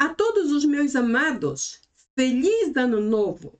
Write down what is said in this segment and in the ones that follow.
A todos os meus amados, feliz ano novo!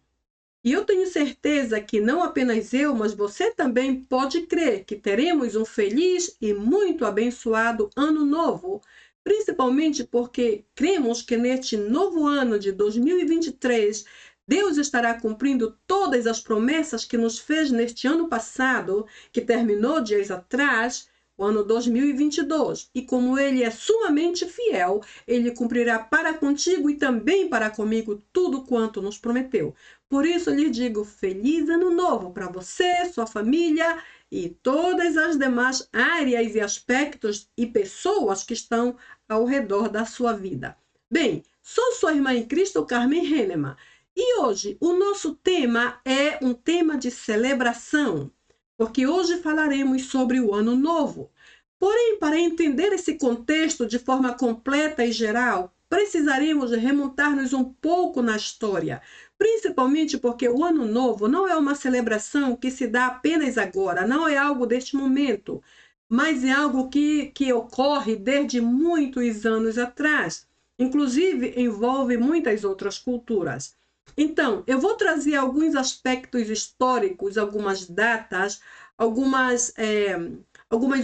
E eu tenho certeza que não apenas eu, mas você também pode crer que teremos um feliz e muito abençoado ano novo, principalmente porque cremos que neste novo ano de 2023, Deus estará cumprindo todas as promessas que nos fez neste ano passado, que terminou dias atrás, o ano 2022. E como Ele é sumamente fiel, Ele cumprirá para contigo e também para comigo tudo quanto nos prometeu. Por isso, eu lhe digo feliz ano novo para você, sua família e todas as demais áreas e aspectos e pessoas que estão ao redor da sua vida. Bem, sou sua irmã em Cristo, Carmen Henneman, e hoje o nosso tema é um tema de celebração, porque hoje falaremos sobre o ano novo. Porém, para entender esse contexto de forma completa e geral, precisaremos remontar-nos um pouco na história, principalmente porque o Ano Novo não é uma celebração que se dá apenas agora, não é algo deste momento, mas é algo que ocorre desde muitos anos atrás. Inclusive, envolve muitas outras culturas. Então, eu vou trazer alguns aspectos históricos, algumas datas, algumas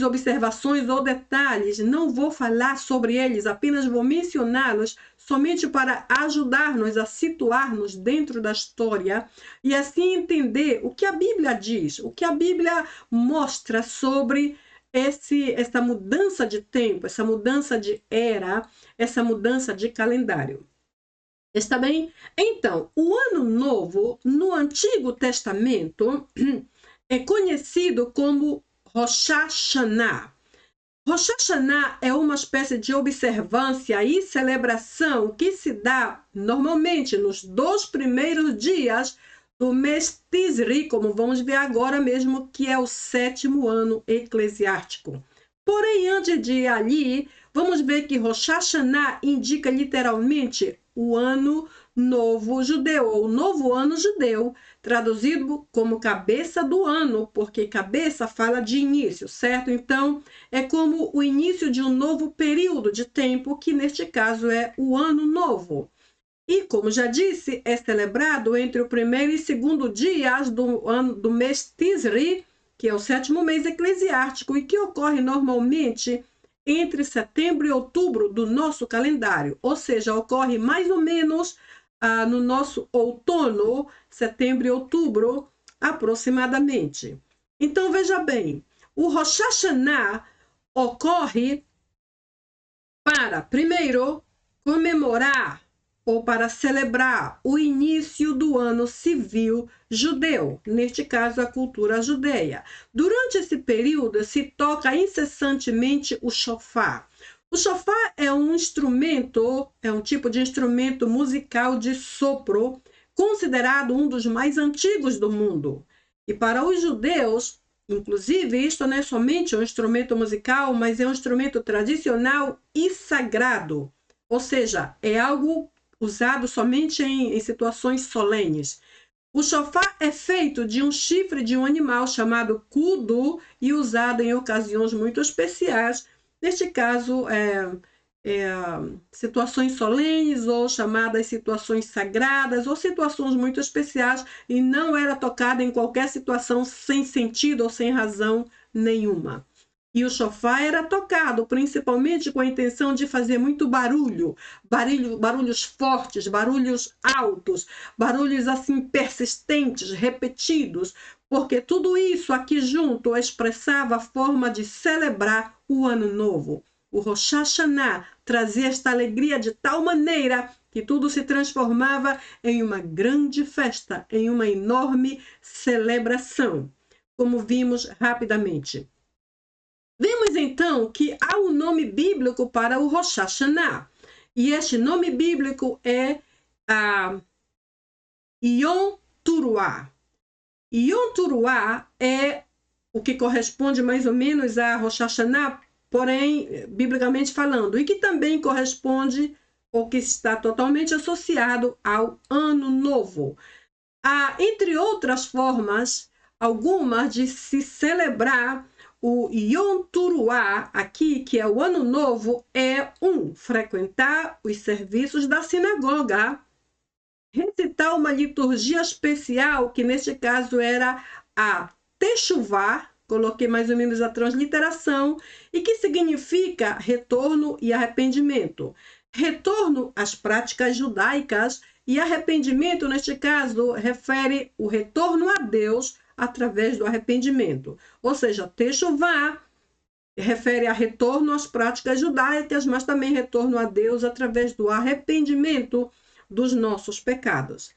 observações ou detalhes. Não vou falar sobre eles, apenas vou mencioná-los somente para ajudar-nos a situar-nos dentro da história e assim entender o que a Bíblia diz, o que a Bíblia mostra sobre essa mudança de tempo, essa mudança de era, essa mudança de calendário. Está bem? Então, o Ano Novo, no Antigo Testamento, é conhecido como Rosh Hashanah. Rosh Hashanah é uma espécie de observância e celebração que se dá normalmente nos 2 primeiros dias do mês Tisri, como vamos ver agora mesmo, que é o 7º ano eclesiástico. Porém, antes de ir ali, vamos ver que Rosh Hashanah indica literalmente o ano novo judeu, ou novo ano judeu, traduzido como cabeça do ano, porque cabeça fala de início, certo? Então, é como o início de um novo período de tempo, que neste caso é o ano novo. E, como já disse, é celebrado entre o primeiro e segundo dias do mês Tisri, que é o 7º mês eclesiástico, e que ocorre normalmente entre setembro e outubro do nosso calendário, ou seja, ocorre mais ou menos no nosso outono, setembro e outubro, aproximadamente. Então, veja bem, o Rosh Hashanah ocorre para, primeiro, comemorar ou para celebrar o início do ano civil judeu, neste caso a cultura judeia. Durante esse período se toca incessantemente o shofar. O shofar é um instrumento, é um tipo de instrumento musical de sopro, considerado um dos mais antigos do mundo. E para os judeus, inclusive, isto não é somente um instrumento musical, mas é um instrumento tradicional e sagrado. Ou seja, é algo usado somente em situações solenes. O shofar é feito de um chifre de um animal chamado kudu e usado em ocasiões muito especiais. Neste caso, situações solenes ou chamadas situações sagradas ou situações muito especiais, e não era tocado em qualquer situação sem sentido ou sem razão nenhuma. E o shofar era tocado principalmente com a intenção de fazer muito barulho, barulhos fortes, barulhos altos, barulhos assim persistentes, repetidos, porque tudo isso aqui junto expressava a forma de celebrar o ano novo. O Rosh Hashanah trazia esta alegria de tal maneira que tudo se transformava em uma grande festa, em uma enorme celebração, como vimos rapidamente. Vemos então que há um nome bíblico para o Rosh Hashanah, e este nome bíblico é Yom Teruah. Yom Teruah é o que corresponde mais ou menos a Rosh Hashanah, porém, biblicamente falando, e que também corresponde ou que está totalmente associado ao Ano Novo. Há, entre outras formas, algumas de se celebrar o Yom Teruah, aqui, que é o Ano Novo, é frequentar os serviços da sinagoga, recitar uma liturgia especial, que neste caso era a Teshuvah, coloquei mais ou menos a transliteração, e que significa retorno e arrependimento. Retorno às práticas judaicas e arrependimento, neste caso, refere o retorno a Deus através do arrependimento. Ou seja, Teshuvah refere a retorno às práticas judaicas, mas também retorno a Deus através do arrependimento dos nossos pecados.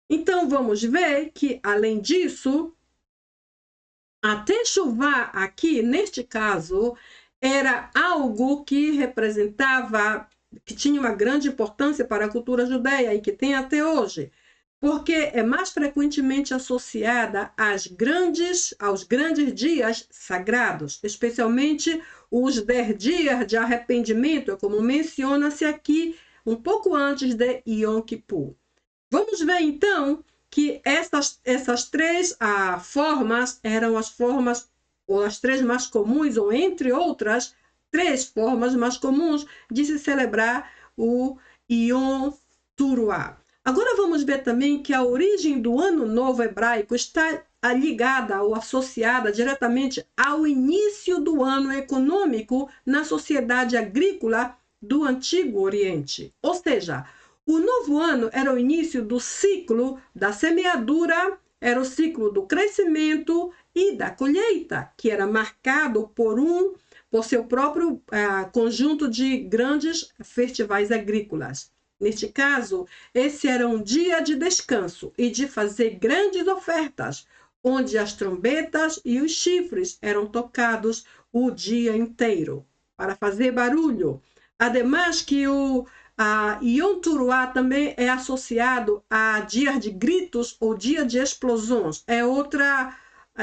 Então, vamos ver que, além disso, a Teshuvah aqui, neste caso, era algo que representava, que tinha uma grande importância para a cultura judeia e que tem até hoje, porque é mais frequentemente associada aos grandes dias sagrados, especialmente os 10 dias de arrependimento, como menciona-se aqui um pouco antes de Yom Kippur. Vamos ver então que essas três formas eram as formas, ou as três mais comuns, ou entre outras, três formas mais comuns de se celebrar o Yom Teruah. Agora vamos ver também que a origem do Ano Novo hebraico está ligada ou associada diretamente ao início do ano econômico na sociedade agrícola do Antigo Oriente. Ou seja, o novo ano era o início do ciclo da semeadura, era o ciclo do crescimento e da colheita, que era marcado por seu próprio conjunto de grandes festivais agrícolas. Neste caso, esse era um dia de descanso e de fazer grandes ofertas, onde as trombetas e os chifres eram tocados o dia inteiro, para fazer barulho. Ademais que o Yom Teruah também é associado a dia de gritos ou dia de explosões. É outra,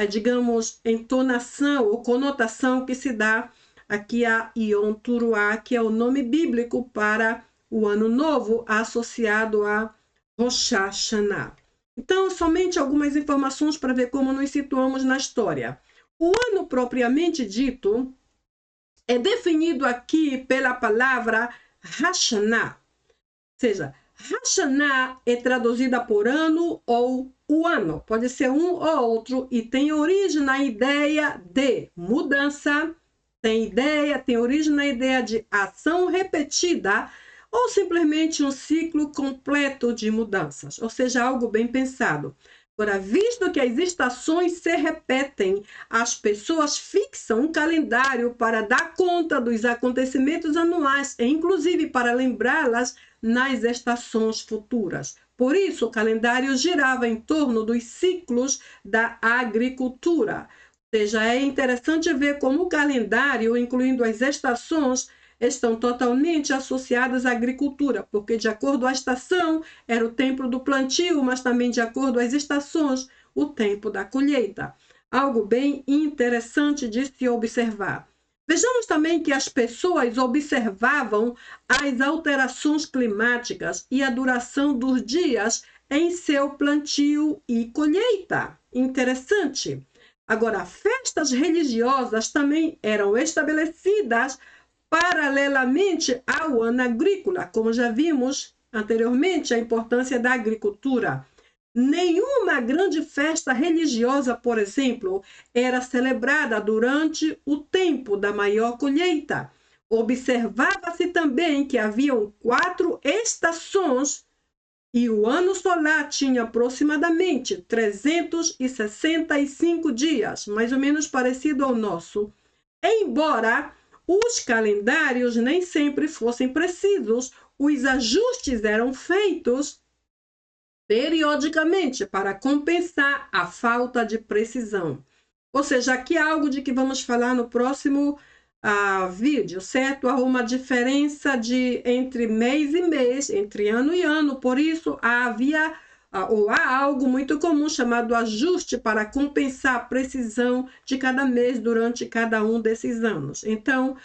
digamos, entonação ou conotação que se dá aqui a Yom Teruah, que é o nome bíblico para o Ano Novo associado a Rosh Hashanah. Então, somente algumas informações para ver como nos situamos na história. O ano propriamente dito é definido aqui pela palavra Hashanah. Ou seja, Hashanah é traduzida por ano ou o ano. Pode ser um ou outro e tem origem na ideia de mudança, tem origem na ideia de ação repetida ou simplesmente um ciclo completo de mudanças, ou seja, algo bem pensado. Agora, visto que as estações se repetem, as pessoas fixam um calendário para dar conta dos acontecimentos anuais e, inclusive, para lembrá-las nas estações futuras. Por isso, o calendário girava em torno dos ciclos da agricultura. Ou seja, é interessante ver como o calendário, incluindo as estações, estão totalmente associadas à agricultura, porque de acordo à estação era o tempo do plantio, mas também de acordo às estações, o tempo da colheita. Algo bem interessante de se observar. Vejamos também que as pessoas observavam as alterações climáticas e a duração dos dias em seu plantio e colheita. Interessante. Agora, festas religiosas também eram estabelecidas paralelamente ao ano agrícola, como já vimos anteriormente, a importância da agricultura. Nenhuma grande festa religiosa, por exemplo, era celebrada durante o tempo da maior colheita. Observava-se também que haviam 4 estações e o ano solar tinha aproximadamente 365 dias, mais ou menos parecido ao nosso. Embora os calendários nem sempre fossem precisos, os ajustes eram feitos periodicamente para compensar a falta de precisão. Ou seja, aqui é algo de que vamos falar no próximo vídeo, certo? Há uma diferença entre mês e mês, entre ano e ano, por isso há algo muito comum chamado ajuste para compensar a precisão de cada mês durante cada um desses anos. Então,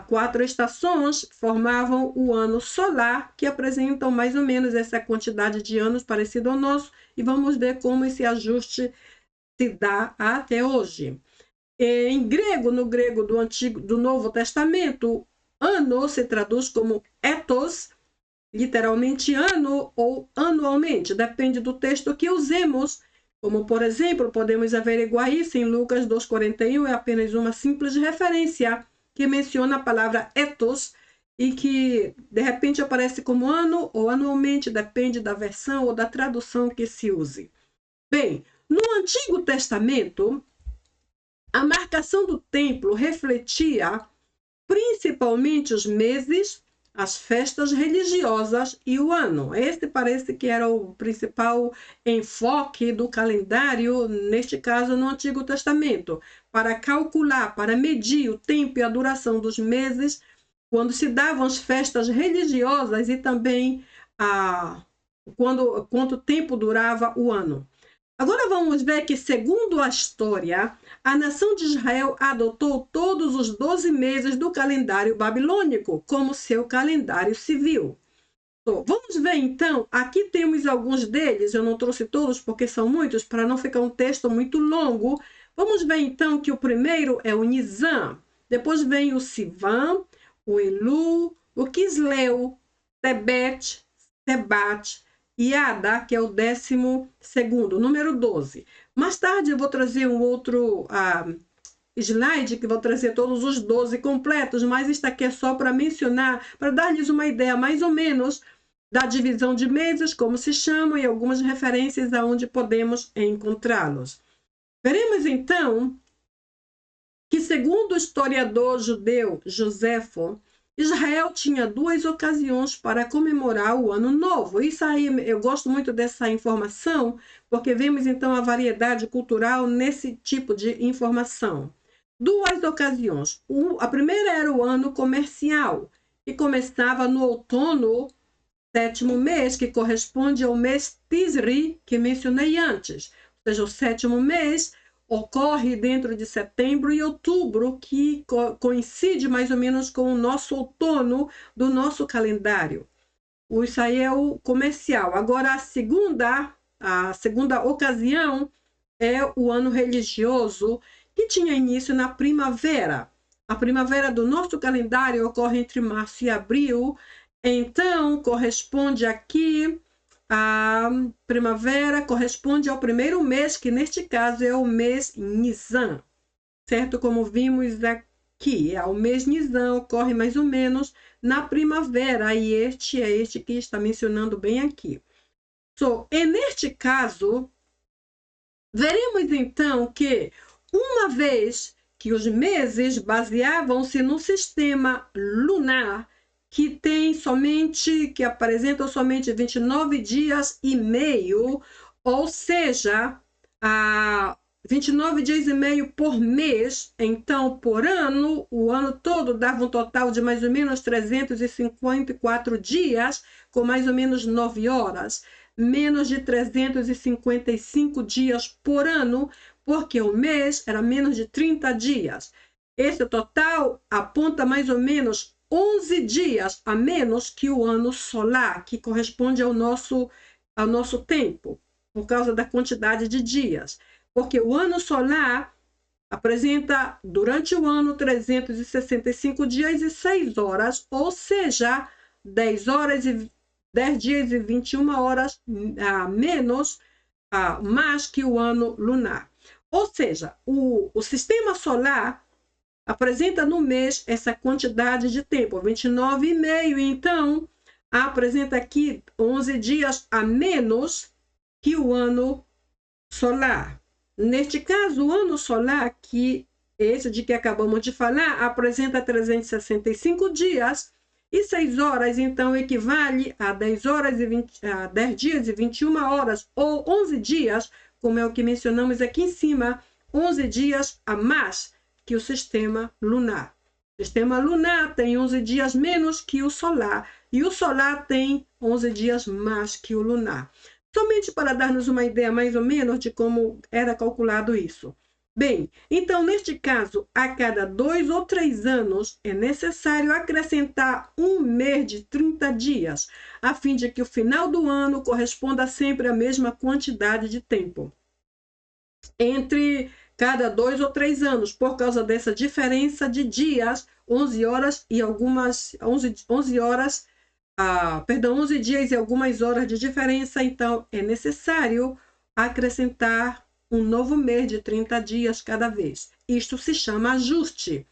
4 estações formavam o ano solar, que apresentam mais ou menos essa quantidade de anos parecido ao nosso, e vamos ver como esse ajuste se dá até hoje. Em grego, no grego do Novo Testamento, ano se traduz como ethos, literalmente ano ou anualmente, depende do texto que usemos. Como, por exemplo, podemos averiguar isso em Lucas 2,41, é apenas uma simples referência que menciona a palavra ethos e que, de repente, aparece como ano ou anualmente, depende da versão ou da tradução que se use. Bem, no Antigo Testamento, a marcação do templo refletia principalmente os meses, as festas religiosas e o ano. Este parece que era o principal enfoque do calendário, neste caso no Antigo Testamento, para calcular, para medir o tempo e a duração dos meses, quando se davam as festas religiosas e também quanto tempo durava o ano. Agora vamos ver que, segundo a história, a nação de Israel adotou todos os 12 meses do calendário babilônico como seu calendário civil. Então, vamos ver então, aqui temos alguns deles, eu não trouxe todos porque são muitos, para não ficar um texto muito longo. Vamos ver então que o primeiro é o Nisan, depois vem o Sivan, o Elu, o Quisleu, Tebet, Tebat, e Ada, que é o 12º, número 12. Mais tarde eu vou trazer um outro slide que vou trazer todos os 12 completos, mas isso aqui é só para mencionar, para dar-lhes uma ideia mais ou menos da divisão de meses, como se chamam, e algumas referências aonde podemos encontrá-los. Veremos então que, segundo o historiador judeu Joséfo, Israel tinha 2 ocasiões para comemorar o Ano Novo. Isso aí, eu gosto muito dessa informação, porque vemos então a variedade cultural nesse tipo de informação. 2 ocasiões. A primeira era o ano comercial, que começava no outono, 7º mês, que corresponde ao mês Tisri, que mencionei antes. Ou seja, o 7º mês ocorre dentro de setembro e outubro, que coincide mais ou menos com o nosso outono do nosso calendário. Isso aí é o comercial. Agora, a segunda ocasião é o ano religioso, que tinha início na primavera. A primavera do nosso calendário ocorre entre março e abril, então corresponde aqui. A primavera corresponde ao primeiro mês, que neste caso é o mês Nisan, certo? Como vimos aqui, o mês Nisan ocorre mais ou menos na primavera, e este é este que está mencionando bem aqui. E neste caso, veremos então que, uma vez que os meses baseavam-se no sistema lunar, que apresentam somente 29 dias e meio, ou seja, 29 dias e meio por mês, então por ano, o ano todo dava um total de mais ou menos 354 dias, com mais ou menos 9 horas, menos de 355 dias por ano, porque o mês era menos de 30 dias. Esse total aponta mais ou menos 11 dias a menos que o ano solar, que corresponde ao nosso tempo, por causa da quantidade de dias. Porque o ano solar apresenta, durante o ano, 365 dias e 6 horas, ou seja, 10 dias e 21 horas mais que o ano lunar. Ou seja, o sistema solar apresenta no mês essa quantidade de tempo, 29,5, então apresenta aqui 11 dias a menos que o ano solar. Neste caso, o ano solar, que esse de que acabamos de falar, apresenta 365 dias e 6 horas, então equivale a 10 dias e 21 horas, ou 11 dias, como é o que mencionamos aqui em cima, 11 dias a mais que o sistema lunar. O sistema lunar tem 11 dias menos que o solar, e o solar tem 11 dias mais que o lunar. Somente para dar-nos uma ideia mais ou menos de como era calculado isso. Bem, então, neste caso, a cada 2 ou 3 anos é necessário acrescentar um mês de 30 dias, a fim de que o final do ano corresponda sempre à mesma quantidade de tempo. Entre cada 2 ou 3 anos, por causa dessa diferença de dias, 11 horas e algumas 11 horas, 11 dias e algumas horas de diferença. Então é necessário acrescentar um novo mês de 30 dias cada vez. Isto se chama ajuste.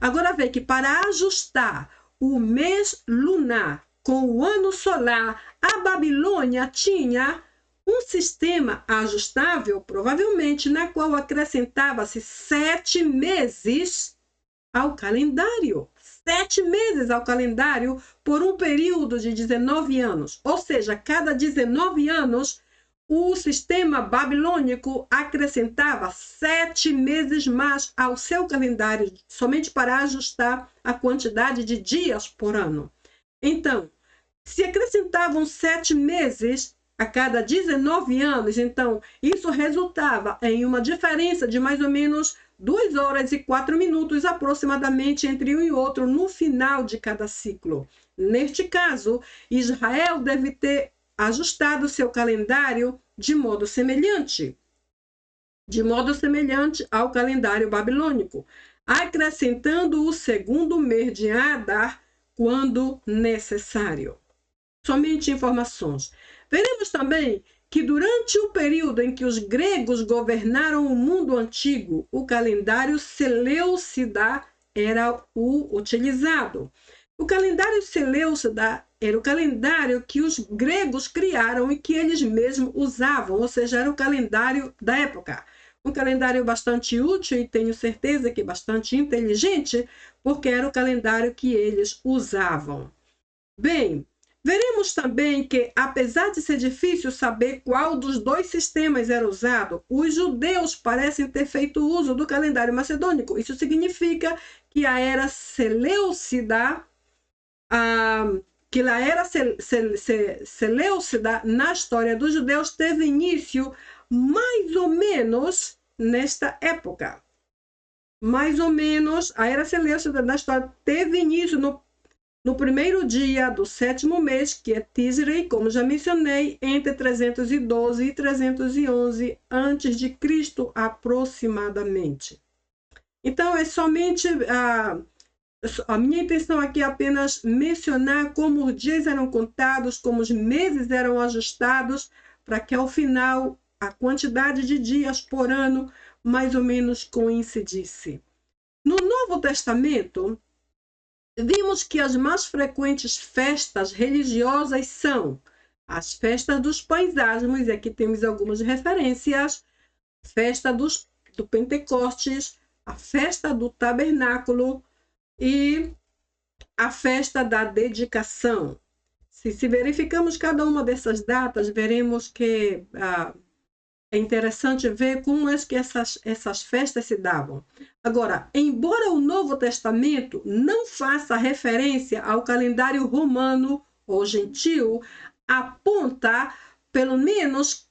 Agora vê que para ajustar o mês lunar com o ano solar, a Babilônia tinha um sistema ajustável, provavelmente, na qual acrescentava-se 7 meses ao calendário. 7 meses ao calendário por um período de 19 anos. Ou seja, cada 19 anos, o sistema babilônico acrescentava 7 meses mais ao seu calendário, somente para ajustar a quantidade de dias por ano. Então, se acrescentavam 7 meses a cada 19 anos, então isso resultava em uma diferença de mais ou menos 2 horas e 4 minutos aproximadamente entre um e outro no final de cada ciclo. Neste caso, Israel deve ter ajustado seu calendário de modo semelhante ao calendário babilônico, acrescentando o segundo mês de Adar quando necessário. Somente informações. Veremos também que durante o período em que os gregos governaram o mundo antigo, o calendário Seleucida era o utilizado. O calendário Seleucida era o calendário que os gregos criaram e que eles mesmos usavam, ou seja, era o calendário da época. Um calendário bastante útil e tenho certeza que bastante inteligente, porque era o calendário que eles usavam. Bem, veremos também que, apesar de ser difícil saber qual dos dois sistemas era usado, os judeus parecem ter feito uso do calendário macedônico. Isso significa que a era Seleucida, Seleucida na história dos judeus teve início mais ou menos nesta época. Mais ou menos, a era Seleucida na história teve início no primeiro dia do 7º mês, que é Tisrei, como já mencionei, entre 312 e 311 a.C., aproximadamente. Então, é somente a minha intenção aqui é apenas mencionar como os dias eram contados, como os meses eram ajustados, para que ao final a quantidade de dias por ano mais ou menos coincidisse. No Novo Testamento, vimos que as mais frequentes festas religiosas são as festas dos pães asmos, e aqui temos algumas referências: festa do Pentecostes, a festa do tabernáculo e a festa da dedicação. Se verificamos cada uma dessas datas, veremos que é interessante ver como é que essas festas se davam. Agora, embora o Novo Testamento não faça referência ao calendário romano ou gentil, aponta, pelo menos,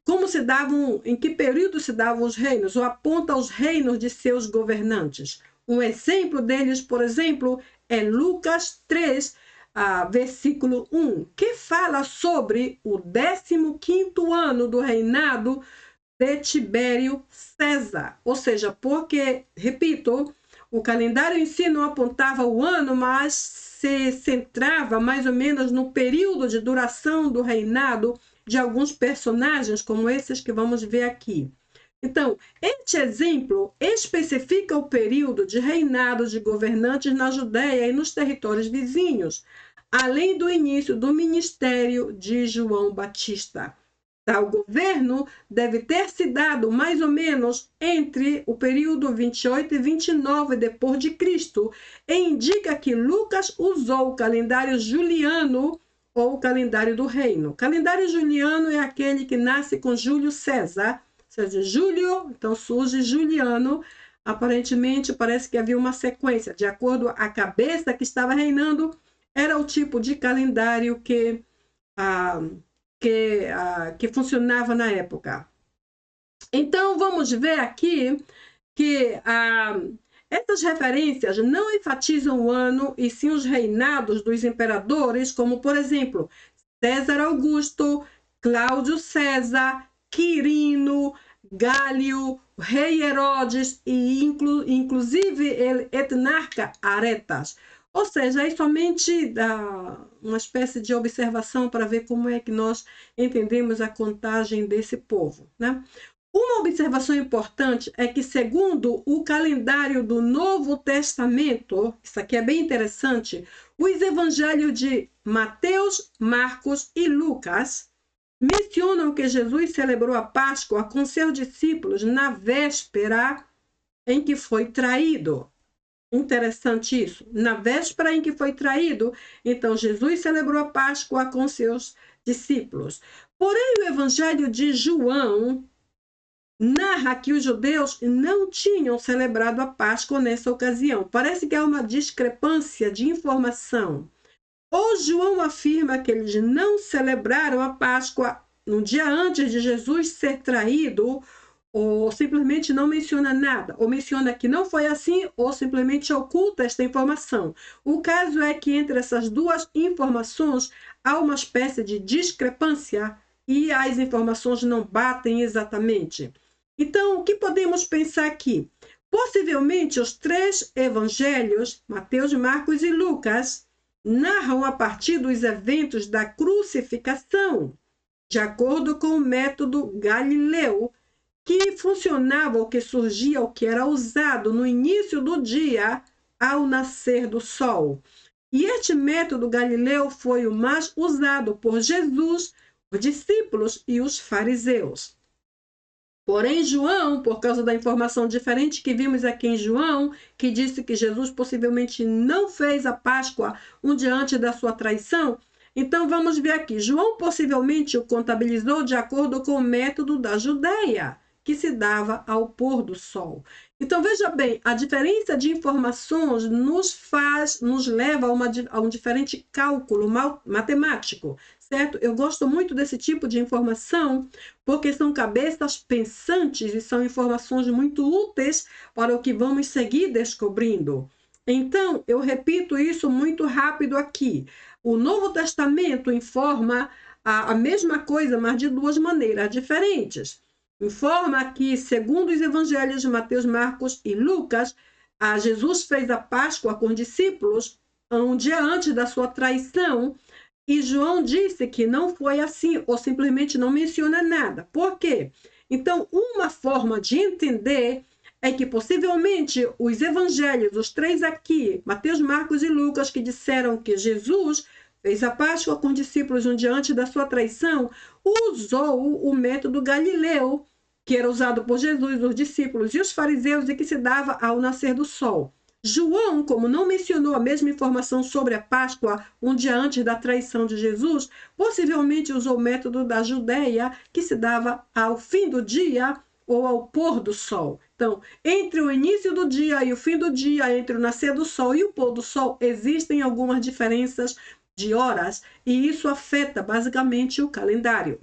como se davam, em que período se davam os reinos, ou aponta os reinos de seus governantes. Um exemplo deles, por exemplo, é Lucas 3, versículo 1, que fala sobre o 15º ano do reinado de Tibério César. Ou seja, porque, repito, o calendário em si não apontava o ano, mas se centrava mais ou menos no período de duração do reinado de alguns personagens, como esses que vamos ver aqui. Então, este exemplo especifica o período de reinado de governantes na Judéia e nos territórios vizinhos, além do início do ministério de João Batista. Tal governo deve ter se dado mais ou menos entre o período 28 e 29 depois de Cristo, e indica que Lucas usou o calendário juliano ou o calendário do reino. O calendário juliano é aquele que nasce com Júlio César, ou seja, Júlio, então surge Juliano. Aparentemente parece que havia uma sequência, de acordo com a cabeça que estava reinando, era o tipo de calendário que funcionava na época. Então, vamos ver aqui que essas referências não enfatizam o ano, e sim os reinados dos imperadores, como, por exemplo, César Augusto, Cláudio César, Quirino, Gálio, o rei Herodes e inclusive o etnarca Aretas. Ou seja, aí somente dá uma espécie de observação para ver como é que nós entendemos a contagem desse povo, né? Uma observação importante é que, segundo o calendário do Novo Testamento, isso aqui é bem interessante, os evangelhos de Mateus, Marcos e Lucas mencionam que Jesus celebrou a Páscoa com seus discípulos na véspera em que foi traído. Interessante isso. Na véspera em que foi traído, então Jesus celebrou a Páscoa com seus discípulos. Porém, o evangelho de João narra que os judeus não tinham celebrado a Páscoa nessa ocasião. Parece que há uma discrepância de informação. Ou João afirma que eles não celebraram a Páscoa no dia antes de Jesus ser traído, ou simplesmente não menciona nada, ou menciona que não foi assim, ou simplesmente oculta esta informação. O caso é que entre essas duas informações há uma espécie de discrepância e as informações não batem exatamente. Então, o que podemos pensar aqui? Possivelmente os três evangelhos, Mateus, Marcos e Lucas, narram a partir dos eventos da crucificação, de acordo com o método Galileu, que funcionava, ou que surgia, ou que era usado no início do dia ao nascer do sol. E este método Galileu foi o mais usado por Jesus, os discípulos e os fariseus. Porém, João, por causa da informação diferente que vimos aqui em João, que disse que Jesus possivelmente não fez a Páscoa um dia antes da sua traição, então vamos ver aqui. João possivelmente o contabilizou de acordo com o método da Judéia, que se dava ao pôr do sol. Então, veja bem, a diferença de informações nos leva a um diferente cálculo matemático, certo? Eu gosto muito desse tipo de informação, porque são cabeças pensantes e são informações muito úteis para o que vamos seguir descobrindo. Então, eu repito isso muito rápido aqui. O Novo Testamento informa a mesma coisa, mas de duas maneiras diferentes. Informa que, segundo os evangelhos de Mateus, Marcos e Lucas, Jesus fez a Páscoa com os discípulos um dia antes da sua traição, e João disse que não foi assim, ou simplesmente não menciona nada. Por quê? Então, uma forma de entender é que possivelmente os evangelhos, os três aqui, Mateus, Marcos e Lucas, que disseram que Jesus fez a Páscoa com os discípulos um dia antes da sua traição, usou o método Galileu, que era usado por Jesus, os discípulos e os fariseus, e que se dava ao nascer do sol. João, como não mencionou a mesma informação sobre a Páscoa um dia antes da traição de Jesus, possivelmente usou o método da Judéia, que se dava ao fim do dia ou ao pôr do sol. Então, entre o início do dia e o fim do dia, entre o nascer do sol e o pôr do sol, existem algumas diferenças de horas, e isso afeta basicamente o calendário.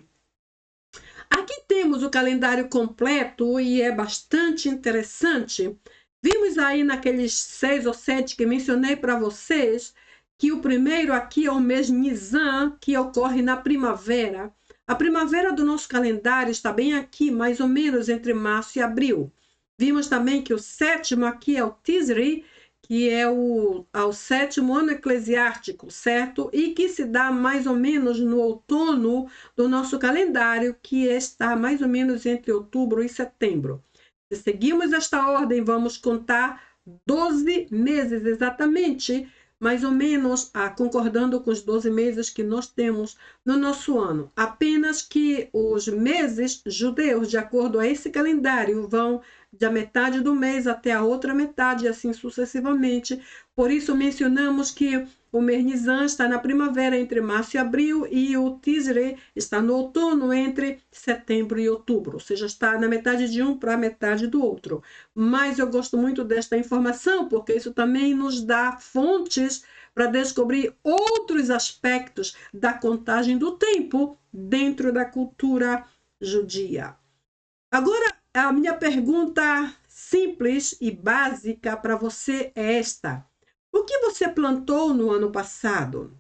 Aqui temos o calendário completo e é bastante interessante. Vimos aí naqueles 6 ou 7 que mencionei para vocês que o primeiro aqui é o mês Nisan, que ocorre na primavera. A primavera do nosso calendário está bem aqui, mais ou menos entre março e abril. Vimos também que o sétimo aqui é o Tisri, que é ao sétimo ano eclesiástico, certo? E que se dá mais ou menos no outono do nosso calendário, que está mais ou menos entre outubro e setembro. Se seguimos esta ordem, vamos contar 12 meses exatamente, mais ou menos concordando com os 12 meses que nós temos no nosso ano. Apenas que os meses judeus, de acordo a esse calendário, vão da metade do mês até a outra metade, e assim sucessivamente. Por isso mencionamos que o mês Nisan está na primavera, entre março e abril, e o Tisre está no outono, entre setembro e outubro, ou seja, está na metade de um para a metade do outro. Mas eu gosto muito desta informação, porque isso também nos dá fontes para descobrir outros aspectos da contagem do tempo dentro da cultura judia. Agora, a minha pergunta simples e básica para você é esta: o que você plantou no ano passado?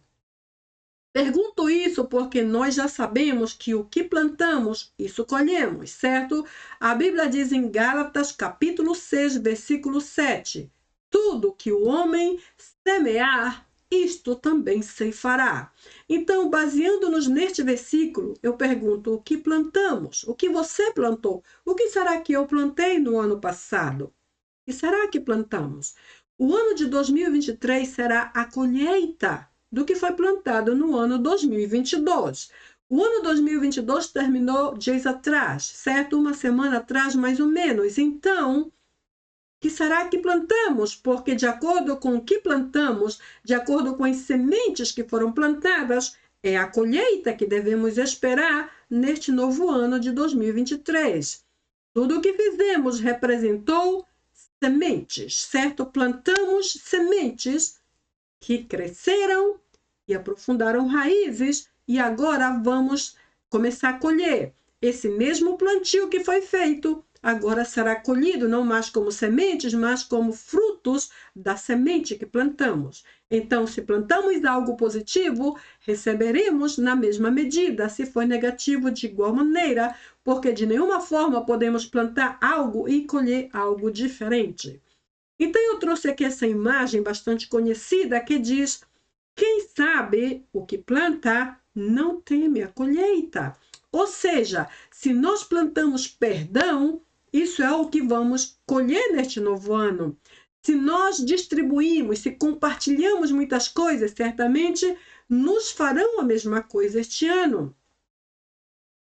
Pergunto isso porque nós já sabemos que o que plantamos, isso colhemos, certo? A Bíblia diz em Gálatas, capítulo 6, versículo 7, tudo que o homem semear, isto também ceifará. Então, baseando-nos neste versículo, eu pergunto, o que plantamos? O que você plantou? O que será que eu plantei no ano passado? O que será que plantamos? O ano de 2023 será a colheita do que foi plantado no ano 2022. O ano 2022 terminou dias atrás, certo? Uma semana atrás, mais ou menos. Então, que será que plantamos? Porque de acordo com o que plantamos, de acordo com as sementes que foram plantadas, é a colheita que devemos esperar neste novo ano de 2023. Tudo o que fizemos representou sementes, certo? Plantamos sementes que cresceram e aprofundaram raízes e agora vamos começar a colher. Esse mesmo plantio que foi feito agora será colhido não mais como sementes, mas como frutos da semente que plantamos. Então, se plantamos algo positivo, receberemos na mesma medida. Se for negativo, de igual maneira, porque de nenhuma forma podemos plantar algo e colher algo diferente. Então, eu trouxe aqui essa imagem bastante conhecida que diz: quem sabe o que planta não teme a colheita. Ou seja, se nós plantamos perdão, isso é o que vamos colher neste novo ano. Se nós distribuímos, se compartilhamos muitas coisas, certamente nos farão a mesma coisa este ano.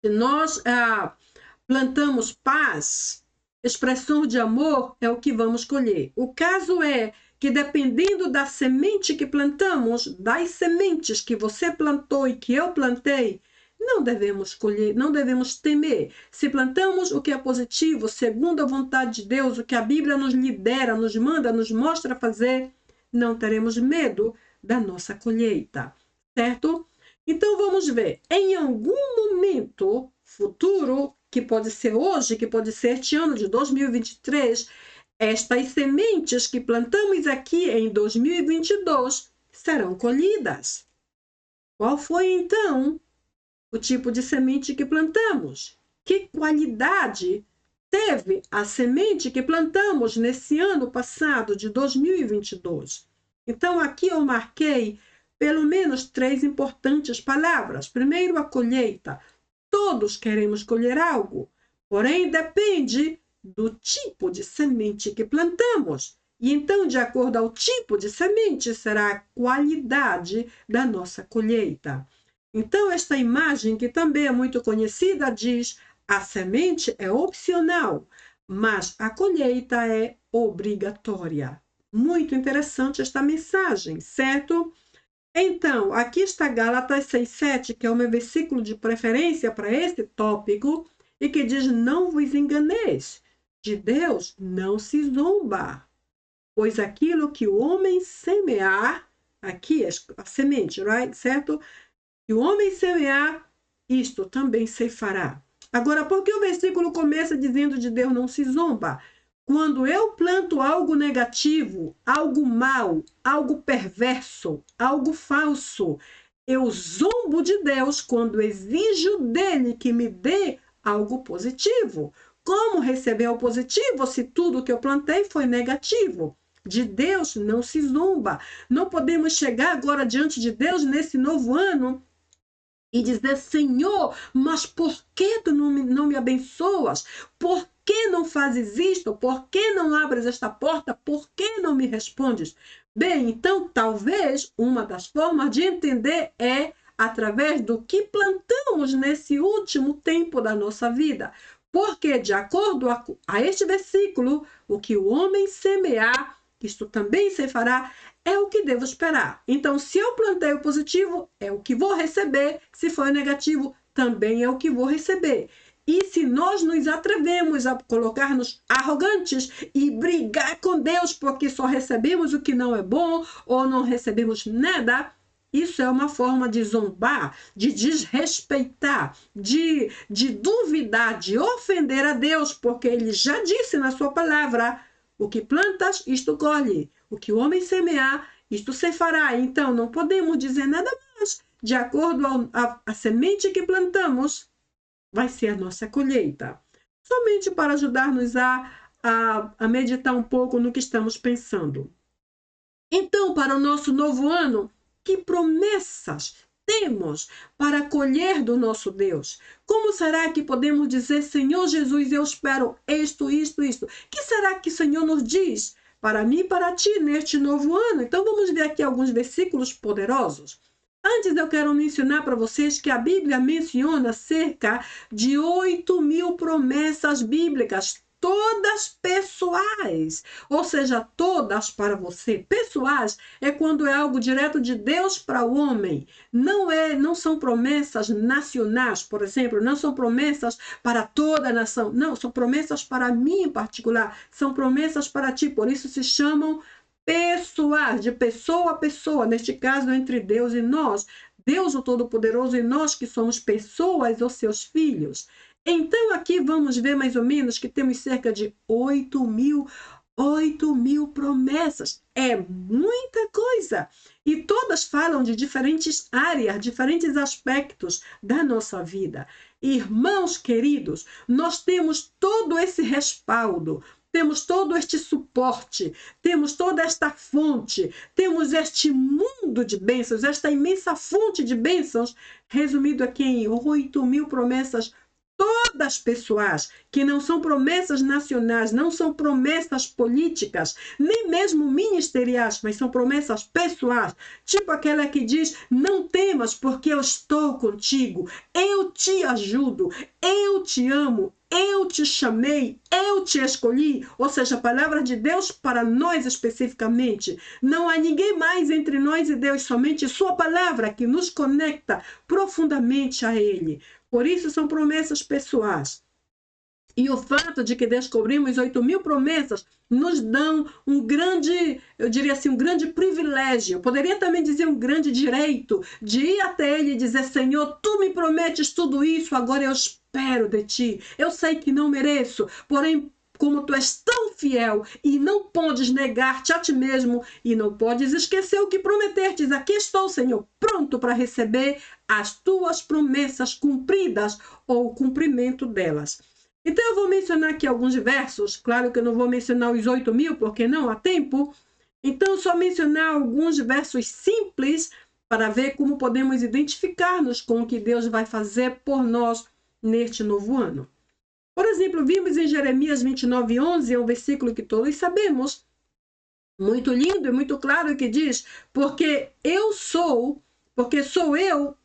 Se nós plantamos paz, expressão de amor, é o que vamos colher. O caso é que dependendo da semente que plantamos, das sementes que você plantou e que eu plantei, não devemos colher, não devemos temer. Se plantamos o que é positivo, segundo a vontade de Deus, o que a Bíblia nos lidera, nos manda, nos mostra fazer, não teremos medo da nossa colheita, certo? Então vamos ver, em algum momento futuro, que pode ser hoje, que pode ser este ano de 2023, estas sementes que plantamos aqui em 2022 serão colhidas. Qual foi então o tipo de semente que plantamos? Que qualidade teve a semente que plantamos nesse ano passado de 2022? Então aqui eu marquei pelo menos 3 importantes palavras. Primeiro, a colheita. Todos queremos colher algo, porém depende do tipo de semente que plantamos. E então, de acordo ao tipo de semente, será a qualidade da nossa colheita. Então, esta imagem, que também é muito conhecida, diz: a semente é opcional, mas a colheita é obrigatória. Muito interessante esta mensagem, certo? Então, aqui está Gálatas 6,7, que é o meu versículo de preferência para esse tópico, e que diz: não vos enganeis, de Deus não se zomba, pois aquilo que o homem semear, aqui é a semente, right? Certo? Que o homem semear, isto também ceifará. Agora, por que o versículo começa dizendo de Deus não se zomba? Quando eu planto algo negativo, algo mal, algo perverso, algo falso, eu zombo de Deus quando exijo dele que me dê algo positivo. Como receber o positivo se tudo que eu plantei foi negativo? De Deus não se zomba. Não podemos chegar agora diante de Deus nesse novo ano e dizer: Senhor, mas por que tu não me abençoas? Por que não fazes isto? Por que não abres esta porta? Por que não me respondes? Bem, então talvez uma das formas de entender é através do que plantamos nesse último tempo da nossa vida. Porque, de acordo a este versículo, o que o homem semear, isto também se fará, é o que devo esperar. Então, se eu plantei o positivo, é o que vou receber. Se for negativo, também é o que vou receber. E se nós nos atrevemos a colocar-nos arrogantes e brigar com Deus porque só recebemos o que não é bom ou não recebemos nada, isso é uma forma de zombar, de desrespeitar, de duvidar, de ofender a Deus, porque Ele já disse na sua palavra: o que plantas, isto colhe. O que o homem semear, isto se fará. Então, não podemos dizer nada mais de acordo a semente que plantamos, vai ser a nossa colheita. Somente para ajudar-nos a meditar um pouco no que estamos pensando. Então, para o nosso novo ano, que promessas temos para colher do nosso Deus? Como será que podemos dizer, Senhor Jesus, eu espero isto? Que será que o Senhor nos diz para mim e para ti neste novo ano? Então, vamos ver aqui alguns versículos poderosos. Antes, eu quero mencionar para vocês que a Bíblia menciona cerca de 8.000 promessas bíblicas, todas pessoais, ou seja, todas para você. Pessoais é quando é algo direto de Deus para o homem. Não são promessas nacionais, por exemplo, não são promessas para toda a nação. Não, são promessas para mim em particular, são promessas para ti, por isso se chamam pessoais, de pessoa a pessoa, neste caso entre Deus e nós, Deus o Todo-Poderoso e nós que somos pessoas, os seus filhos. Então aqui vamos ver mais ou menos que temos cerca de 8.000 promessas. É muita coisa. E todas falam de diferentes áreas, diferentes aspectos da nossa vida. Irmãos queridos, nós temos todo esse respaldo, temos todo este suporte, temos toda esta fonte, temos este mundo de bênçãos, esta imensa fonte de bênçãos, resumido aqui em 8.000 promessas, todas pessoais, que não são promessas nacionais, não são promessas políticas, nem mesmo ministeriais, mas são promessas pessoais, tipo aquela que diz, não temas porque eu estou contigo, eu te ajudo, eu te amo, eu te chamei, eu te escolhi, ou seja, a palavra de Deus para nós especificamente. Não há ninguém mais entre nós e Deus, somente sua palavra que nos conecta profundamente a Ele. Por isso são promessas pessoais. E o fato de que descobrimos 8.000 promessas nos dão um grande, eu diria assim, um grande privilégio. Eu poderia também dizer um grande direito de ir até Ele e dizer, Senhor, Tu me prometes tudo isso, agora eu espero de Ti. Eu sei que não mereço, porém, como Tu és tão fiel e não podes negar-te a Ti mesmo e não podes esquecer o que prometestes, aqui estou, Senhor, pronto para receber as Tuas promessas cumpridas ou o cumprimento delas. Então eu vou mencionar aqui alguns versos, claro que eu não vou mencionar os 8.000, porque não há tempo. Então só mencionar alguns versos simples para ver como podemos identificar-nos com o que Deus vai fazer por nós neste novo ano. Por exemplo, vimos em Jeremias 29:11, é um versículo que todos sabemos, muito lindo e muito claro, que diz, porque sou eu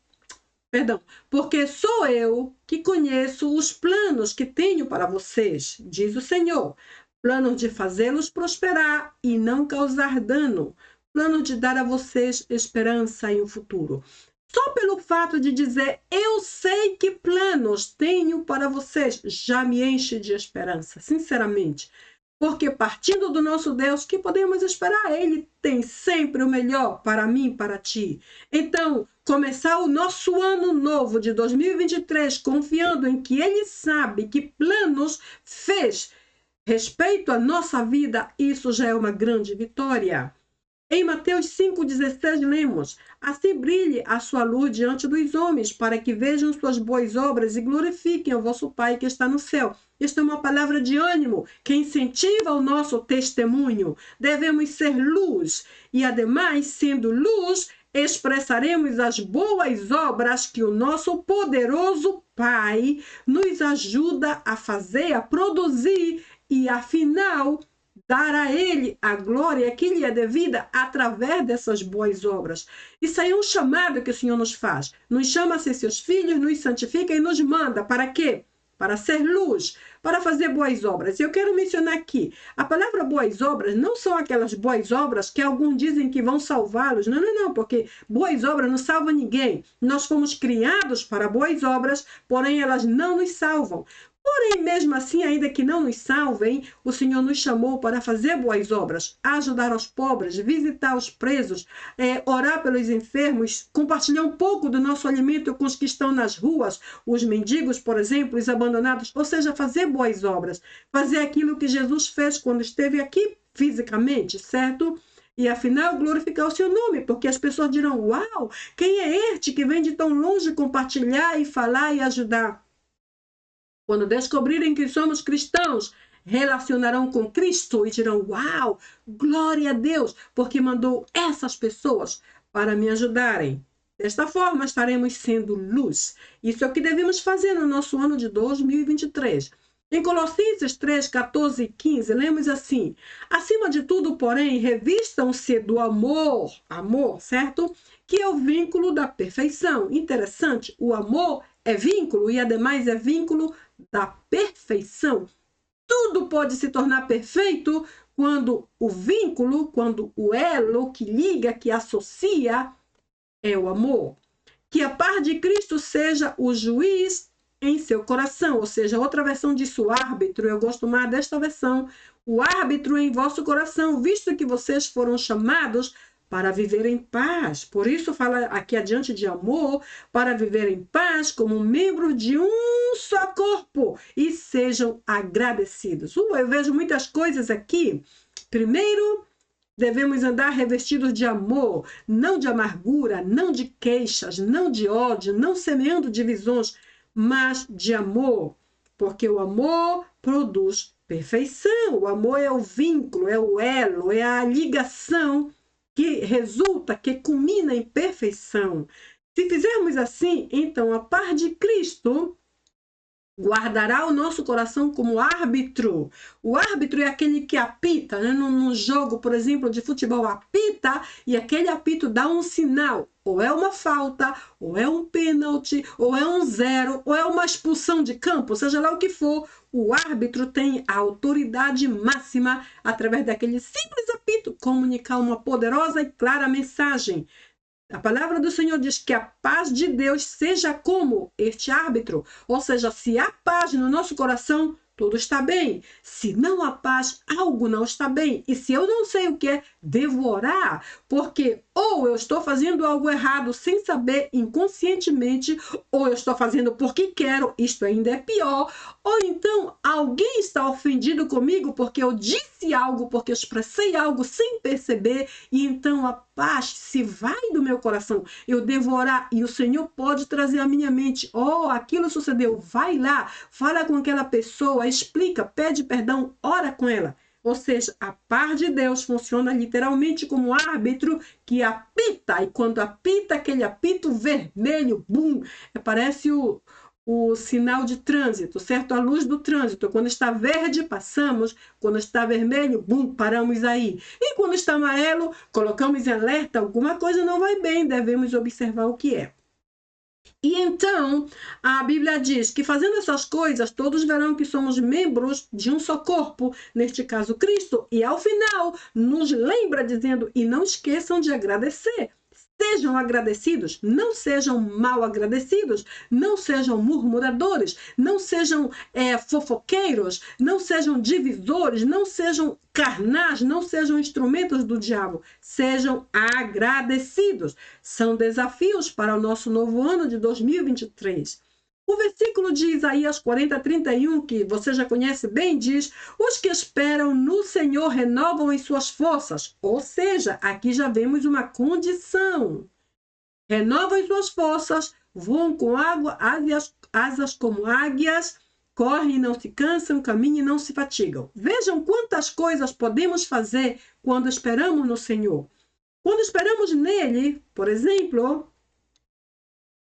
que conheço os planos que tenho para vocês, diz o Senhor. Planos de fazê-los prosperar e não causar dano. Plano de dar a vocês esperança e um futuro. Só pelo fato de dizer, eu sei que planos tenho para vocês, já me enche de esperança, sinceramente. Porque partindo do nosso Deus, que podemos esperar? Ele tem sempre o melhor para mim e para ti. Então, começar o nosso ano novo de 2023 confiando em que Ele sabe que planos fez respeito à nossa vida, isso já é uma grande vitória. Em Mateus 5,16 lemos, assim brilhe a sua luz diante dos homens, para que vejam suas boas obras e glorifiquem o vosso Pai que está no céu. Esta é uma palavra de ânimo que incentiva o nosso testemunho. Devemos ser luz e, ademais, sendo luz, expressaremos as boas obras que o nosso poderoso Pai nos ajuda a fazer, a produzir e, afinal, dar a Ele a glória que lhe é devida através dessas boas obras. Isso aí é um chamado que o Senhor nos faz. Nos chama a ser seus filhos, nos santifica e nos manda. Para quê? Para ser luz, para fazer boas obras. E eu quero mencionar aqui, a palavra boas obras não são aquelas boas obras que alguns dizem que vão salvá-los. Não, porque boas obras não salvam ninguém. Nós fomos criados para boas obras, porém elas não nos salvam. Porém, mesmo assim, ainda que não nos salvem, o Senhor nos chamou para fazer boas obras, ajudar os pobres, visitar os presos, orar pelos enfermos, compartilhar um pouco do nosso alimento com os que estão nas ruas, os mendigos, por exemplo, os abandonados, ou seja, fazer boas obras, fazer aquilo que Jesus fez quando esteve aqui fisicamente, certo? e afinal glorificar o seu nome, porque as pessoas dirão: uau, quem é este que vem de tão longe compartilhar e falar e ajudar? Quando descobrirem que somos cristãos, relacionarão com Cristo e dirão: uau, glória a Deus, porque mandou essas pessoas para me ajudarem. Desta forma, estaremos sendo luz. Isso é o que devemos fazer no nosso ano de 2023. Em Colossenses 3, 14 e 15, lemos assim: acima de tudo, porém, revistam-se do amor, certo? Que é o vínculo da perfeição. Interessante, o amor é vínculo e, ademais, é vínculo da perfeição. Tudo pode se tornar perfeito quando o vínculo, quando o elo que liga, que associa, é o amor. Que a paz de Cristo seja o juiz em seu coração, ou seja, outra versão disso, o árbitro. Eu gosto mais desta versão, o árbitro em vosso coração, visto que vocês foram chamados para viver em paz. Por isso fala aqui adiante de amor, para viver em paz como membro de um só corpo, e sejam agradecidos. Eu vejo muitas coisas aqui. Primeiro, devemos andar revestidos de amor, não de amargura, não de queixas, não de ódio, não semeando divisões, mas de amor, porque o amor produz perfeição. O amor é o vínculo, é o elo, é a ligação que resulta, que culmina em perfeição. Se fizermos assim, então a paz de Cristo guardará o nosso coração como árbitro. O árbitro é aquele que apita, né? Num jogo, por exemplo, de futebol, apita e aquele apito dá um sinal. Ou é uma falta, ou é um pênalti, ou é um zero, ou é uma expulsão de campo, seja lá o que for. O árbitro tem a autoridade máxima, através daquele simples apito, comunicar uma poderosa e clara mensagem. A palavra do Senhor diz que a paz de Deus seja como este árbitro. Ou seja, se há paz no nosso coração, tudo está bem. Se não há paz, algo não está bem. E se eu não sei o que é, devo orar, porque ou eu estou fazendo algo errado sem saber, inconscientemente, ou eu estou fazendo porque quero, isto ainda é pior, ou então alguém está ofendido comigo porque eu disse algo, porque eu expressei algo sem perceber, e então a paz se vai do meu coração. Eu devo orar e o Senhor pode trazer à minha mente: oh, aquilo sucedeu, vai lá, fala com aquela pessoa, explica, pede perdão, ora com ela. Ou seja, a paz de Deus funciona literalmente como árbitro que apita, e quando apita aquele apito vermelho, bum, parece o sinal de trânsito, certo? A luz do trânsito. Quando está verde, passamos. Quando está vermelho, bum, paramos aí. E quando está amarelo, colocamos em alerta, alguma coisa não vai bem, devemos observar o que é. E então, a Bíblia diz que fazendo essas coisas, todos verão que somos membros de um só corpo, neste caso Cristo, e ao final nos lembra dizendo: e não esqueçam de agradecer. Sejam agradecidos, não sejam mal agradecidos, não sejam murmuradores, não sejam fofoqueiros, não sejam divisores, não sejam carnais, não sejam instrumentos do diabo, sejam agradecidos. São desafios para o nosso novo ano de 2023. O versículo de Isaías 40, 31, que você já conhece bem, diz: os que esperam no Senhor renovam em suas forças. Ou seja, aqui já vemos uma condição. Renovam em suas forças, voam com água, asas como águias, correm e não se cansam, caminham e não se fatigam. Vejam quantas coisas podemos fazer quando esperamos no Senhor. Quando esperamos nele, por exemplo,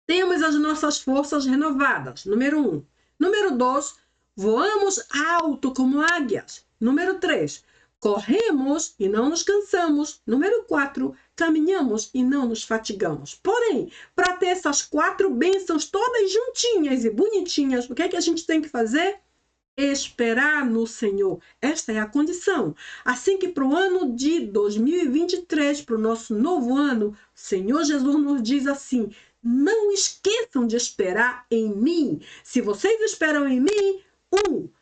temos as nossas forças renovadas. Número 1. Número 2, voamos alto como águias. Número 3, corremos e não nos cansamos. Número 4, caminhamos e não nos fatigamos. Porém, para ter essas 4 bênçãos todas juntinhas e bonitinhas, o que é que a gente tem que fazer? Esperar no Senhor. Esta é a condição. Assim que para o ano de 2023, para o nosso novo ano, o Senhor Jesus nos diz assim: não esqueçam de esperar em mim. Se vocês esperam em mim,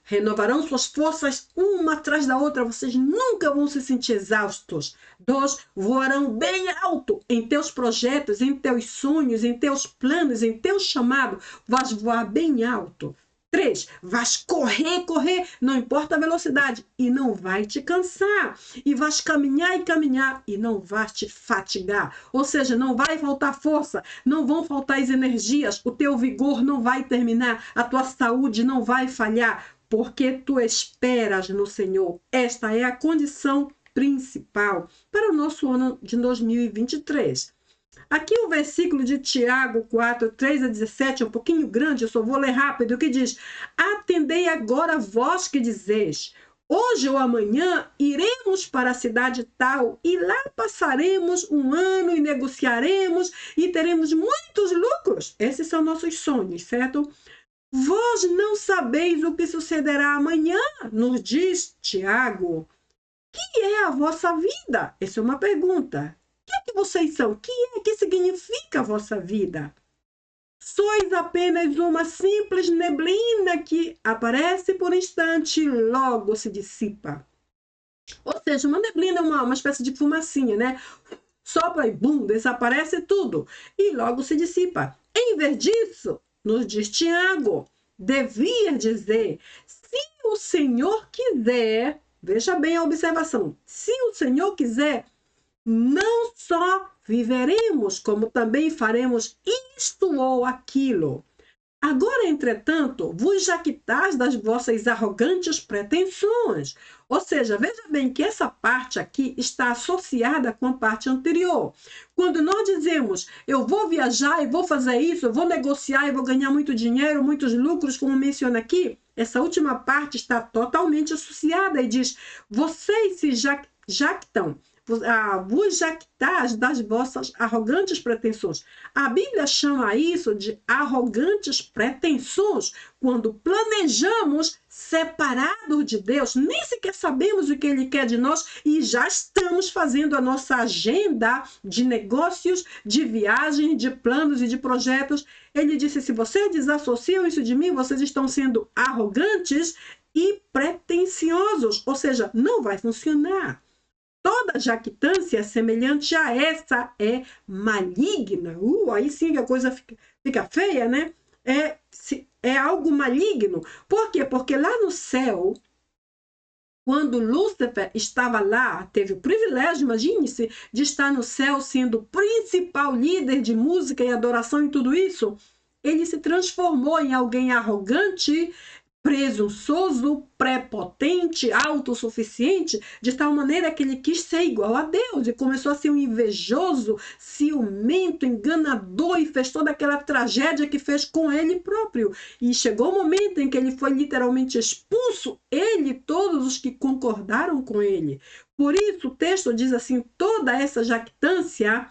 renovarão suas forças uma atrás da outra. Vocês nunca vão se sentir exaustos. 2, voarão bem alto em teus projetos, em teus sonhos, em teus planos, em teu chamado. Vais voar bem alto. 3, vais correr, correr, não importa a velocidade, e não vai te cansar. E vais caminhar e caminhar, e não vais te fatigar. Ou seja, não vai faltar força, não vão faltar as energias, o teu vigor não vai terminar, a tua saúde não vai falhar, porque tu esperas no Senhor. Esta é a condição principal para o nosso ano de 2023. Aqui o versículo de Tiago 4, 3 a 17, é um pouquinho grande, eu só vou ler rápido, que diz: atendei agora vós que dizeis, hoje ou amanhã iremos para a cidade tal, e lá passaremos um ano e negociaremos e teremos muitos lucros. Esses são nossos sonhos, certo? Vós não sabeis o que sucederá amanhã, nos diz Tiago. Que é a vossa vida? Essa é uma pergunta. O que vocês são? O que significa a vossa vida? Sois apenas uma simples neblina que aparece por instante e logo se dissipa. Ou seja, uma neblina é uma espécie de fumacinha, né? Sopra e bum, desaparece tudo e logo se dissipa. Em vez disso, nos diz Tiago, devia dizer, se o Senhor quiser, veja bem a observação, se o Senhor quiser, não só viveremos, como também faremos isto ou aquilo. Agora, entretanto, vos jactais das vossas arrogantes pretensões. Ou seja, veja bem que essa parte aqui está associada com a parte anterior. Quando nós dizemos, eu vou viajar e vou fazer isso, eu vou negociar e vou ganhar muito dinheiro, muitos lucros, como menciona aqui, essa última parte está totalmente associada e diz, vocês se jactam, vos jactais das vossas arrogantes pretensões. A Bíblia chama isso de arrogantes pretensões quando planejamos separados de Deus, nem sequer sabemos o que Ele quer de nós e já estamos fazendo a nossa agenda de negócios, de viagem, de planos e de projetos. Ele disse, se vocês desassociam isso de mim, vocês estão sendo arrogantes e pretensiosos, ou seja, não vai funcionar. Toda jactância semelhante a essa é maligna. Aí sim a coisa fica feia, né? É algo maligno. Por quê? Porque lá no céu, quando Lúcifer estava lá, teve o privilégio, imagine-se, de estar no céu sendo o principal líder de música e adoração e tudo isso, ele se transformou em alguém arrogante, presunçoso, prepotente, autossuficiente, de tal maneira que ele quis ser igual a Deus e começou a ser um invejoso, ciumento, enganador e fez toda aquela tragédia que fez com ele próprio. E chegou o momento em que ele foi literalmente expulso, ele e todos os que concordaram com ele. Por isso o texto diz assim, toda essa jactância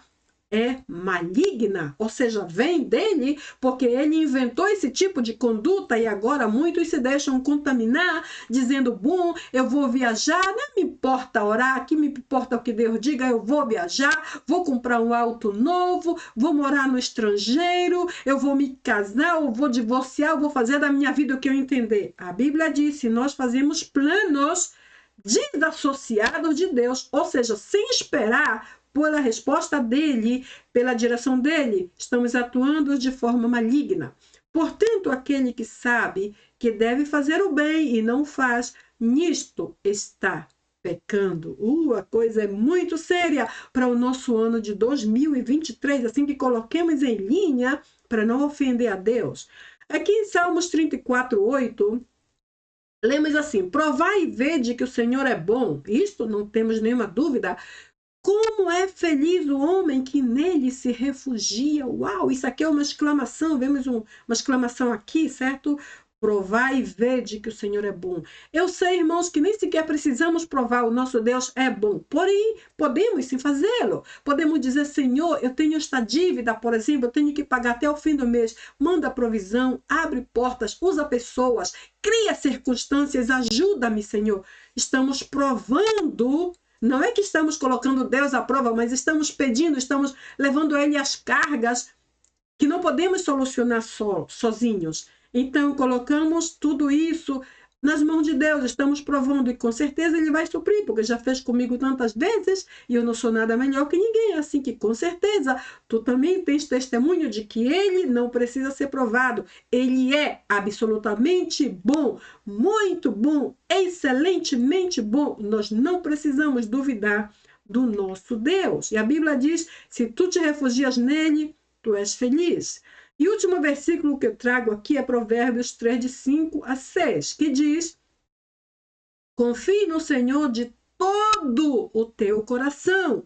é maligna, ou seja, vem dele, porque ele inventou esse tipo de conduta e agora muitos se deixam contaminar, dizendo, bom, eu vou viajar, não me importa orar, que me importa o que Deus diga, eu vou viajar, vou comprar um auto novo, vou morar no estrangeiro, eu vou me casar, eu vou divorciar, eu vou fazer da minha vida o que eu entender. A Bíblia diz, se nós fazemos planos desassociados de Deus, ou seja, sem esperar pela resposta dele, pela direção dele, estamos atuando de forma maligna. Portanto, aquele que sabe que deve fazer o bem e não faz, nisto está pecando. A coisa é muito séria para o nosso ano de 2023, assim que coloquemos em linha para não ofender a Deus. Aqui em Salmos 34:8, lemos assim, provai e vede que o Senhor é bom. Isto não temos nenhuma dúvida. Como é feliz o homem que nele se refugia. Uau, isso aqui é uma exclamação, vemos uma exclamação aqui, certo? Provai e vede que o Senhor é bom. Eu sei, irmãos, que nem sequer precisamos provar, o nosso Deus é bom. Porém, podemos sim fazê-lo. Podemos dizer, Senhor, eu tenho esta dívida, por exemplo, eu tenho que pagar até o fim do mês. Manda provisão, abre portas, usa pessoas, cria circunstâncias, ajuda-me, Senhor. Estamos provando. Não é que estamos colocando Deus à prova, mas estamos pedindo, estamos levando a Ele as cargas que não podemos solucionar sozinhos. Então, colocamos tudo isso nas mãos de Deus, estamos provando e com certeza Ele vai suprir, porque já fez comigo tantas vezes e eu não sou nada melhor que ninguém, assim que com certeza tu também tens testemunho de que Ele não precisa ser provado. Ele é absolutamente bom, muito bom, excelentemente bom. Nós não precisamos duvidar do nosso Deus. E a Bíblia diz, se tu te refugias nele, tu és feliz. E o último versículo que eu trago aqui é Provérbios 3, de 5 a 6, que diz: confie no Senhor de todo o teu coração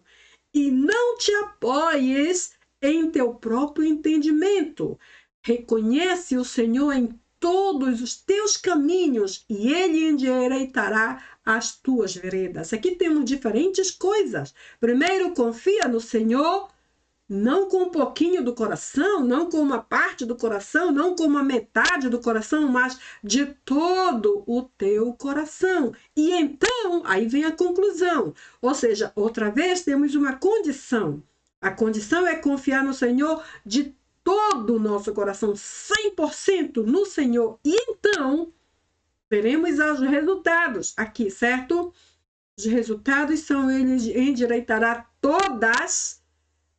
e não te apoies em teu próprio entendimento. Reconhece o Senhor em todos os teus caminhos e Ele endireitará as tuas veredas. Aqui temos diferentes coisas. Primeiro, confia no Senhor, não com um pouquinho do coração, não com uma parte do coração, não com uma metade do coração, mas de todo o teu coração. E então, aí vem a conclusão. Ou seja, outra vez temos uma condição. A condição é confiar no Senhor de todo o nosso coração, 100% no Senhor. E então, veremos os resultados aqui, certo? Os resultados são: Ele endireitará todas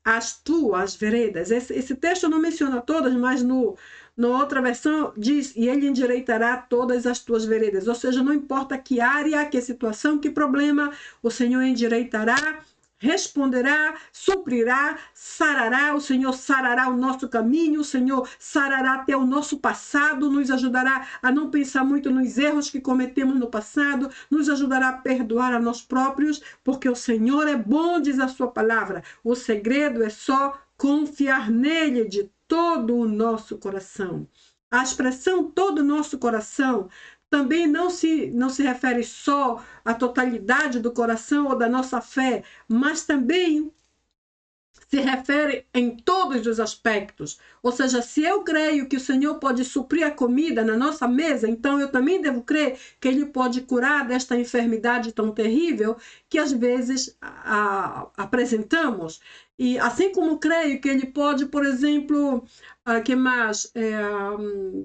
as tuas veredas. Esse texto não menciona todas, mas na outra versão diz: e Ele endireitará todas as tuas veredas. Ou seja, não importa que área, que situação, que problema, o Senhor endireitará, responderá, suprirá, sarará. O Senhor sarará o nosso caminho, o Senhor sarará até o nosso passado, nos ajudará a não pensar muito nos erros que cometemos no passado, nos ajudará a perdoar a nós próprios, porque o Senhor é bom, diz a sua palavra. O segredo é só confiar nele de todo o nosso coração. A expressão todo o nosso coração também não se refere só à totalidade do coração ou da nossa fé, mas também se refere em todos os aspectos. Ou seja, se eu creio que o Senhor pode suprir a comida na nossa mesa, então eu também devo crer que Ele pode curar desta enfermidade tão terrível que às vezes apresentamos. E assim como creio que Ele pode, por exemplo, que mais?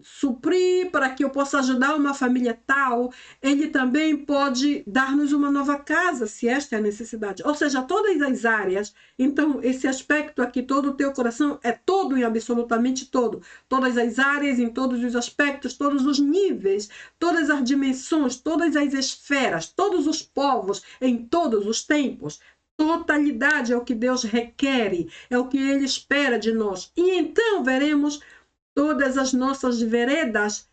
Suprir para que eu possa ajudar uma família tal, Ele também pode dar-nos uma nova casa, se esta é a necessidade. Ou seja, todas as áreas. Então, esse aspecto aqui, todo o teu coração, é todo e absolutamente todo. Todas as áreas, em todos os aspectos, todos os níveis, todas as dimensões, todas as esferas, todos os povos, em todos os tempos. Totalidade é o que Deus requer, é o que Ele espera de nós. E então veremos todas as nossas veredas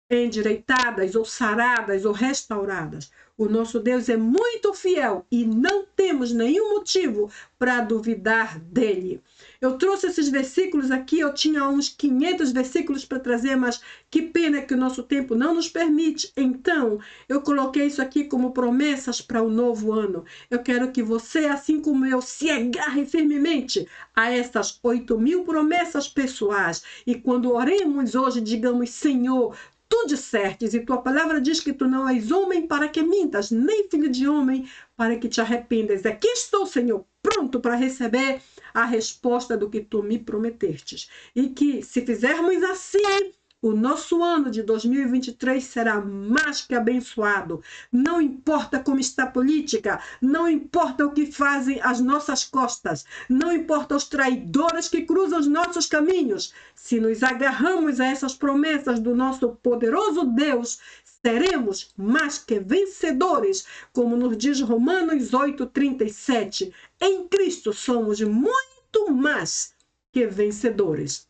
endireitadas, ou saradas, ou restauradas. O nosso Deus é muito fiel e não temos nenhum motivo para duvidar dele. Eu trouxe esses versículos aqui, eu tinha uns 500 versículos para trazer, mas que pena que o nosso tempo não nos permite. Então, eu coloquei isso aqui como promessas para o novo ano. Eu quero que você, assim como eu, se agarre firmemente a essas 8.000 promessas pessoais. E quando oremos hoje, digamos: Senhor, tu dissertes, e tua palavra diz que tu não és homem para que mintas, nem filho de homem para que te arrependas. Aqui estou, Senhor, pronto para receber a resposta do que tu me prometestes. E que, se fizermos assim, o nosso ano de 2023 será mais que abençoado. Não importa como está a política, não importa o que fazem as nossas costas, não importa os traidores que cruzam os nossos caminhos. Se nos agarramos a essas promessas do nosso poderoso Deus, seremos mais que vencedores, como nos diz Romanos 8:37. Em Cristo somos muito mais que vencedores.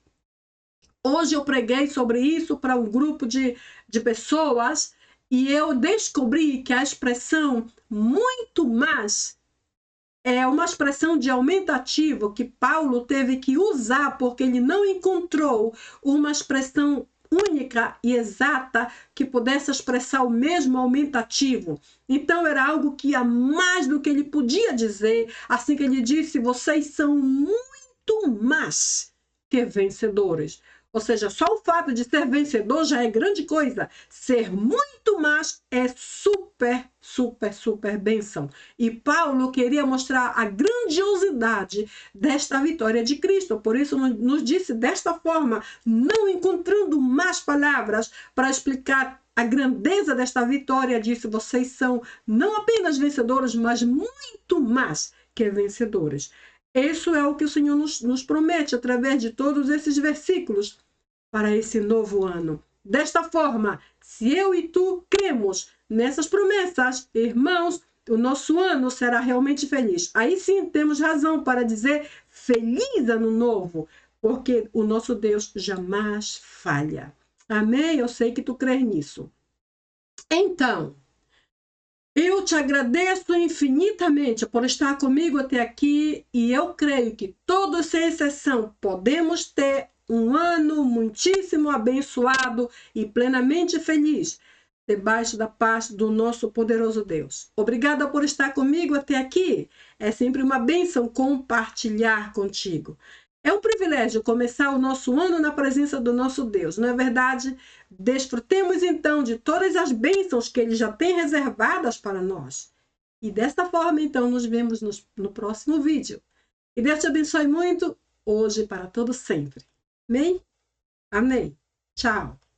Hoje eu preguei sobre isso para um grupo de pessoas e eu descobri que a expressão muito mais é uma expressão de aumentativo que Paulo teve que usar porque ele não encontrou uma expressão única e exata que pudesse expressar o mesmo aumentativo. Então era algo que ia mais do que ele podia dizer, assim que ele disse: vocês são muito mais que vencedores. Ou seja, só o fato de ser vencedor já é grande coisa. Ser muito mais é super, super, super bênção. E Paulo queria mostrar a grandiosidade desta vitória de Cristo. Por isso nos disse desta forma, não encontrando mais palavras para explicar a grandeza desta vitória, disse, vocês são não apenas vencedores, mas muito mais que vencedores. Isso é o que o Senhor nos promete através de todos esses versículos para esse novo ano. Desta forma, se eu e tu cremos nessas promessas, irmãos, o nosso ano será realmente feliz. Aí sim temos razão para dizer feliz ano novo, porque o nosso Deus jamais falha. Amém? Eu sei que tu crês nisso. Então, eu te agradeço infinitamente por estar comigo até aqui e eu creio que todos, sem exceção, podemos ter um ano muitíssimo abençoado e plenamente feliz, debaixo da paz do nosso poderoso Deus. Obrigada por estar comigo até aqui. É sempre uma bênção compartilhar contigo. É um privilégio começar o nosso ano na presença do nosso Deus, não é verdade? Desfrutemos então de todas as bênçãos que Ele já tem reservadas para nós. E desta forma, então, nos vemos no próximo vídeo. Que Deus te abençoe muito, hoje e para todo sempre. Amém? Amém. Tchau.